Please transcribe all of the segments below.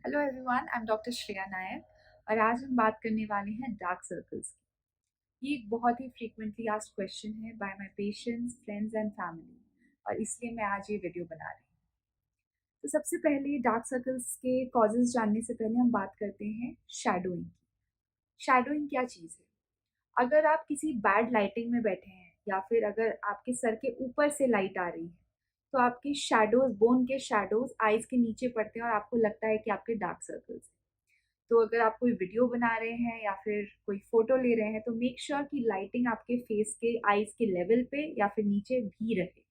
Hello everyone, I am doctor Shreya Nair और आज हम बात करने वाले हैं डार्क सर्कल्स की। ये एक बहुत ही फ्रीक्वेंटली आस्क्ड क्वेश्चन है by my patients, friends and family और इसलिए मैं आज ये वीडियो बना रही हूँ। तो सबसे पहले डार्क सर्कल्स के कॉजेज जानने से पहले हम बात करते हैं शैडोइंग की। शैडोइंग क्या चीज़ है? अगर आप किसी बैड लाइटिंग में बैठे हैं या फिर अगर आपके सर के ऊपर से लाइट आ रही है तो आपके शैडोज, बोन के शैडोज आईज के नीचे पड़ते हैं और आपको लगता है कि आपके डार्क सर्कल्स हैं। तो अगर आप कोई वीडियो बना रहे हैं या फिर कोई फोटो ले रहे हैं तो मेक श्योर कि लाइटिंग आपके फेस के आईज के लेवल पे या फिर नीचे भी रहे।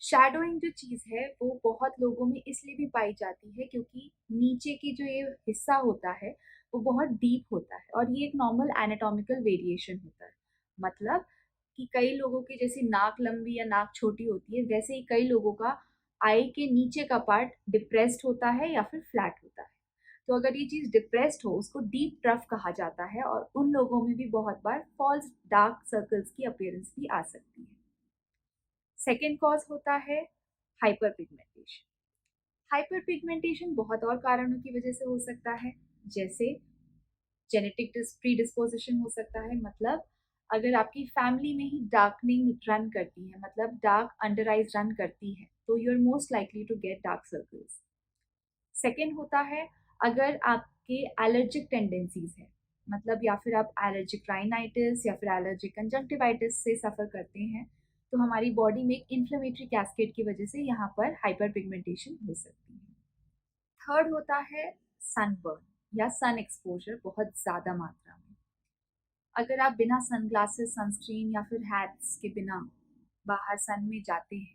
शैडोइंग जो चीज़ है वो बहुत लोगों में इसलिए भी पाई जाती है क्योंकि नीचे की जो ये हिस्सा होता है वो बहुत डीप होता है और ये एक नॉर्मल एनाटॉमिकल वेरिएशन होता है। मतलब कि कई लोगों की जैसे नाक लंबी या नाक छोटी होती है, वैसे ही कई लोगों का आई के नीचे का पार्ट डिप्रेस्ड होता है या फिर फ्लैट होता है। तो अगर ये चीज़ डिप्रेस्ड हो उसको डीप ट्रफ कहा जाता है और उन लोगों में भी बहुत बार फॉल्स डार्क सर्कल्स की अपीयरेंस भी आ सकती है। सेकेंड कॉज होता है हाइपर पिगमेंटेशन। हाइपर पिगमेंटेशन बहुत और कारणों की वजह से हो सकता है, जैसे जेनेटिक प्रीडिस्पोजिशन हो सकता है। मतलब अगर आपकी फैमिली में ही डार्कनिंग रन करती है, मतलब डार्क अंडर आइज रन करती है, तो you are most likely to get dark circles. Second होता है अगर आपके एलर्जिक टेंडेंसीज है, मतलब या फिर आप एलर्जिक राइनाइटिस या फिर एलर्जिक कंजंक्टिवाइटिस से सफ़र करते हैं, तो हमारी बॉडी में एक इन्फ्लेमेटरी कैस्केड की वजह से यहाँ पर हाइपर पिगमेंटेशन हो सकती है। थर्ड होता है सनबर्न या सन एक्सपोजर बहुत ज़्यादा मात्रा में। अगर आप बिना सनग्लासेस, सनस्क्रीन या फिर हैट्स के बिना बाहर सन में जाते हैं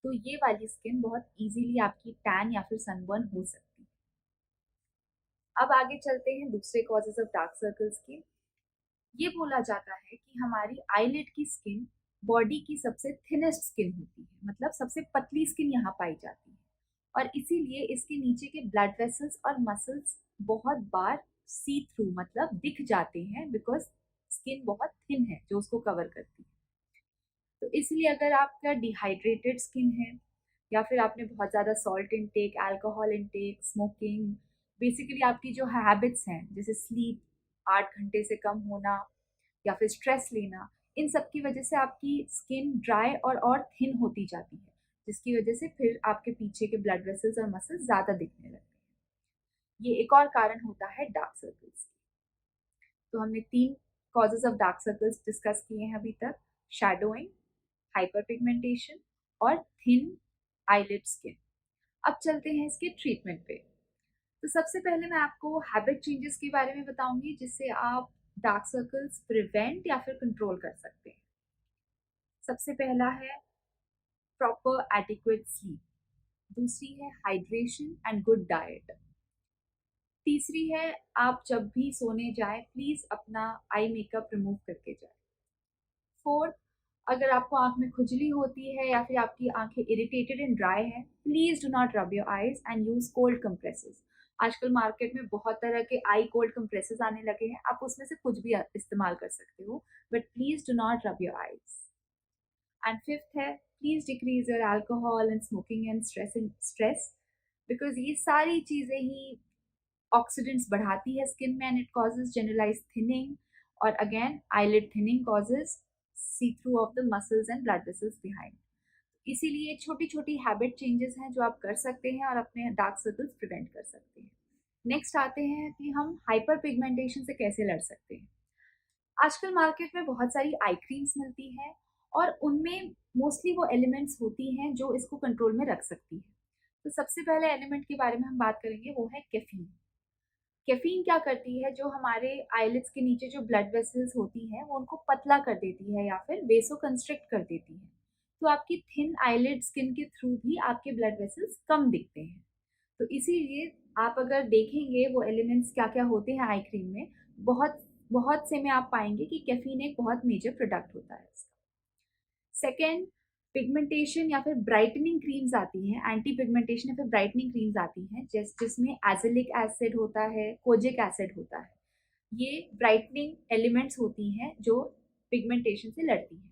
तो ये वाली स्किन बहुत इजीली आपकी टैन या फिर सनबर्न हो सकती है। अब आगे चलते हैं दूसरे कॉजेज ऑफ डार्क सर्कल्स के। ये बोला जाता है कि हमारी आईलिड की स्किन बॉडी की सबसे थिनेस्ट स्किन होती है, मतलब सबसे पतली स्किन यहाँ पाई जाती है और इसीलिए इसके नीचे के ब्लड वेसल्स और मसल्स बहुत बार सी थ्रू, मतलब दिख जाते हैं, बिकॉज स्किन बहुत थिन है जो उसको कवर करती है। तो इसलिए अगर आपका डिहाइड्रेटेड स्किन है या फिर आपने बहुत ज़्यादा salt intake, alcohol intake, smoking, basically आपकी जो हैबिट्स हैं जैसे स्लीप 8 घंटे से कम होना या फिर स्ट्रेस लेना, इन सब की वजह से आपकी स्किन ड्राई और थिन होती जाती है, जिसकी वजह से फिर आपके पीछे के ब्लड वेसल्स और मसल्स ज़्यादा दिखने लगते हैं। ये एक और कारण होता है डार्क सर्कल्स। तो हमने 3 causes of dark circles discuss किए हैं अभी तक: शैडोइंग, हाइपर पिगमेंटेशन और थिन आईलिड स्किन। अब चलते हैं इसके ट्रीटमेंट पे। तो सबसे पहले मैं आपको हैबिट चेंजेस के बारे में बताऊंगी जिससे आप डार्क सर्कल्स प्रिवेंट या फिर कंट्रोल कर सकते हैं। सबसे पहला है प्रॉपर एडिक्वेट स्लीप, दूसरी है हाइड्रेशन एंड गुड डाइट, तीसरी है आप जब भी सोने जाएं प्लीज अपना आई मेकअप रिमूव करके जाएं। फोर्थ, अगर आपको आंख में खुजली होती है या फिर आपकी आंखें इरिटेटेड एंड ड्राई है, please do not rub your eyes and use cold compresses. आजकल मार्केट में बहुत तरह के आई कोल्ड कंप्रेसेस आने लगे हैं, आप उसमें से कुछ भी इस्तेमाल कर सकते हो, but please do not rub your eyes. And fifth है please decrease your alcohol and smoking and stress, because ये सारी चीजें ही ऑक्सीडेंट्स बढ़ाती है स्किन में and it causes generalised thinning, और again eyelid thinning causes see through of the muscles and blood vessels behind. इसीलिए छोटी छोटी हैबिट चेंजेस हैं जो आप कर सकते हैं और अपने डार्क सर्कल्स प्रिवेंट कर सकते हैं। नेक्स्ट आते हैं कि हम हाइपर पिगमेंटेशन से कैसे लड़ सकते हैं। आजकल मार्केट में बहुत सारी आई क्रीम्स मिलती हैं और उनमें मोस्टली वो एलिमेंट्स होती हैं जो इसको कंट्रोल में रख सकती है। तो सबसे पहले एलिमेंट के बारे में हम बात करेंगे, वो है कैफीन। कैफीन क्या करती है, जो हमारे आईलिड्स के नीचे जो ब्लड वेसल्स होती हैं वो उनको पतला कर देती है या फिर वेसो कंस्ट्रिक्ट कर देती है। तो आपकी थिन आईलिड स्किन के थ्रू भी आपके ब्लड वेसल्स कम दिखते हैं। तो इसीलिए आप अगर देखेंगे वो एलिमेंट्स क्या क्या होते हैं आई क्रीम में, बहुत बहुत से में आप पाएंगे कि कैफीन एक बहुत मेजर प्रोडक्ट होता है इसका। सेकेंड, पिगमेंटेशन या फिर ब्राइटनिंग क्रीम्स आती हैं, एंटी पिगमेंटेशन या फिर ब्राइटनिंग क्रीम्स आती हैं जिसमें एजिलिक एसिड होता है, कोजिक एसिड होता है। ये ब्राइटनिंग एलिमेंट्स होती हैं जो पिगमेंटेशन से लड़ती हैं।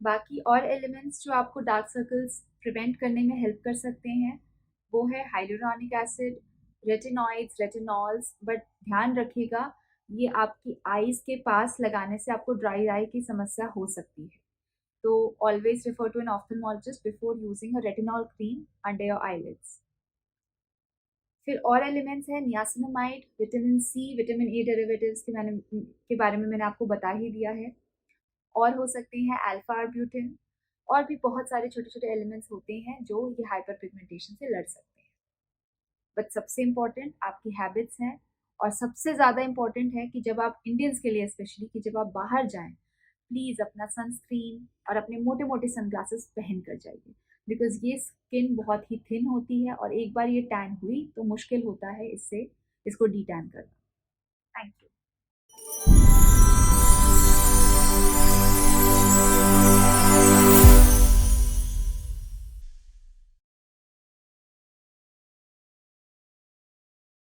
बाकी और एलिमेंट्स जो आपको डार्क सर्कल्स प्रिवेंट करने में हेल्प कर सकते हैं वो है hyaluronic acid, retinoids, retinols, but ध्यान रखिएगा ये आपकी आईज के पास लगाने से आपको ड्राई आई की समस्या हो सकती है। तो always refer to an ophthalmologist before using a retinol cream under your eyelids. फिर और एलिमेंट्स हैं niacinamide, vitamin C, vitamin A derivatives के बारे में मैंने आपको बता ही दिया है। और हो सकते हैं अल्फा आर्ब्यूटिन, और भी बहुत सारे छोटे छोटे एलिमेंट्स होते हैं जो ये हाइपर पिगमेंटेशन से लड़ सकते हैं। बट सबसे इम्पॉर्टेंट आपकी हैबिट्स हैं, और सबसे ज़्यादा इम्पॉर्टेंट है कि जब आप इंडियंस के लिए स्पेशली कि जब आप बाहर जाएं, प्लीज़ अपना सनस्क्रीन और अपने मोटे मोटे सनग्लासेस पहन कर जाइए, बिकॉज ये स्किन बहुत ही थिन होती है और एक बार ये टैन हुई तो मुश्किल होता है इससे इसको डी टैन करना। Thank you.